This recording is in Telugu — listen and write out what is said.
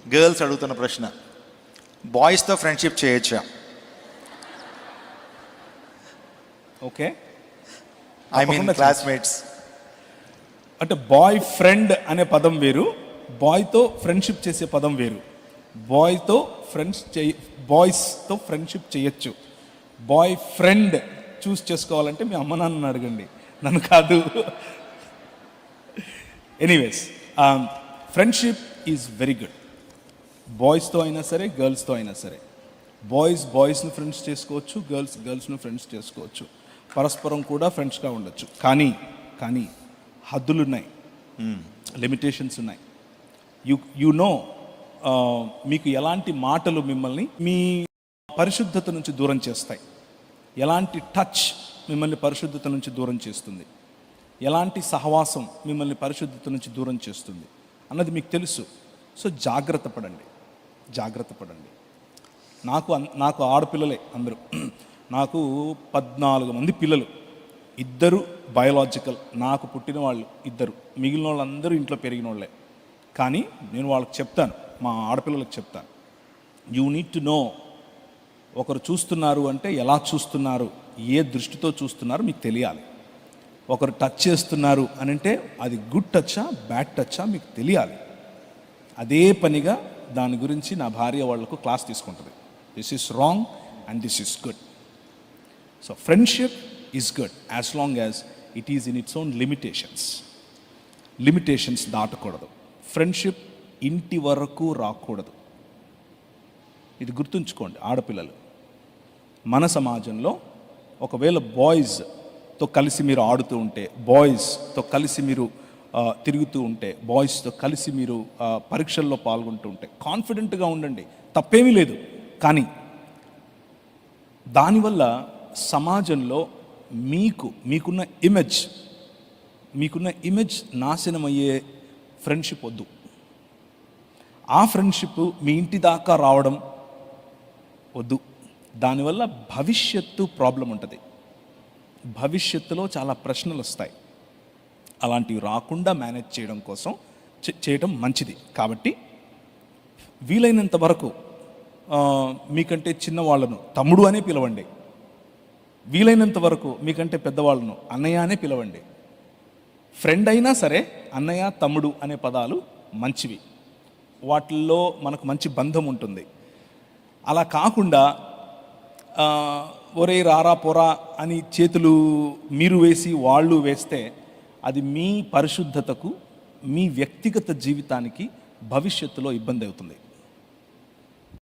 గర్ల్స్ అడుగుతున్న ప్రశ్న, బాయ్స్తో ఫ్రెండ్షిప్ చేయొచ్చా? Okay, I mean classmates. అంటే బాయ్ ఫ్రెండ్ అనే పదం వేరు, బాయ్తో ఫ్రెండ్షిప్ చేసే పదం వేరు. బాయ్తో బాయ్స్తో ఫ్రెండ్షిప్ చేయొచ్చు. బాయ్ ఫ్రెండ్ చూస్ చేసుకోవాలంటే మీ అమ్మ నాన్నని అడగండి, నన్ను కాదు. Anyways, friendship is very good. బాయ్స్తో అయినా సరే, గర్ల్స్తో అయినా సరే. బాయ్స్ని ఫ్రెండ్స్ చేసుకోవచ్చు, గర్ల్స్ని ఫ్రెండ్స్ చేసుకోవచ్చు. పరస్పరం కూడా ఫ్రెండ్స్గా ఉండొచ్చు. కానీ హద్దులు ఉన్నాయి, లిమిటేషన్స్ ఉన్నాయి. యు నో, మీకు ఎలాంటి మాటలు మిమ్మల్ని మీ పరిశుద్ధత నుంచి దూరం చేస్తాయి, ఎలాంటి టచ్ మిమ్మల్ని పరిశుద్ధత నుంచి దూరం చేస్తుంది, ఎలాంటి సహవాసం మిమ్మల్ని పరిశుద్ధత నుంచి దూరం చేస్తుంది అన్నది మీకు తెలుసు. సో జాగ్రత్త పడండి. నాకు ఆడపిల్లలే అందరూ. నాకు 14 మంది పిల్లలు, 2 బయోలాజికల్, నాకు పుట్టిన వాళ్ళు 2, మిగిలిన వాళ్ళందరూ ఇంట్లో పెరిగిన వాళ్ళే. కానీ నేను వాళ్ళకి చెప్తాను, మా ఆడపిల్లలకు చెప్తాను, యూ నీడ్ టు నో, ఒకరు చూస్తున్నారు అంటే ఎలా చూస్తున్నారు, ఏ దృష్టితో చూస్తున్నారు మీకు తెలియాలి. ఒకరు టచ్ చేస్తున్నారు అని అంటే అది గుడ్ టచ్చా బ్యాడ్ టచ్చా మీకు తెలియాలి. అదే పనిగా దాని గురించి నా భార్య వాళ్లకు క్లాస్ తీసుకుంటుంది. This is wrong and this is good. So friendship is good as long as it is in its own limitations దాటకూడదు. ఫ్రెండ్షిప్ ఇంటి వరకు రాకూడదు. ఇది గుర్తుంచుకోండి ఆడపిల్లలు. మన సమాజంలో ఒకవేళ బాయ్స్తో కలిసి మీరు ఆడుతూ ఉంటే, బాయ్స్తో కలిసి మీరు తిరుగుతూ ఉంటే, బాయ్స్తో కలిసి మీరు పరీక్షల్లో పాల్గొంటూ ఉంటే కాన్ఫిడెంట్గా ఉండండి, తప్పేమీ లేదు. కానీ దానివల్ల సమాజంలో మీకున్న ఇమేజ్ నాశనమయ్యే ఫ్రెండ్షిప్ వద్దు. ఆ ఫ్రెండ్షిప్ మీ ఇంటి దాకా రావడం వద్దు. దానివల్ల భవిష్యత్తు ప్రాబ్లం ఉంటుంది. భవిష్యత్తులో చాలా ప్రశ్నలు వస్తాయి. అలాంటివి రాకుండా మేనేజ్ చేయడం కోసం చేయడం మంచిది. కాబట్టి వీలైనంత వరకు మీకంటే చిన్నవాళ్ళను తమ్ముడు అనే పిలవండి, వీలైనంత వరకు మీకంటే పెద్దవాళ్ళను అన్నయ్య అనే పిలవండి. ఫ్రెండ్ అయినా సరే అన్నయ్య తమ్ముడు అనే పదాలు మంచివి, వాటిల్లో మనకు మంచి బంధం ఉంటుంది. అలా కాకుండా ఒరే రారా పోరా అని చేతులు మీరు వేసి వాళ్ళు వేస్తే అది మీ పరిశుద్ధతకు, మీ వ్యక్తిగత జీవితానికి భవిష్యత్తులో ఇబ్బంది అవుతుంది.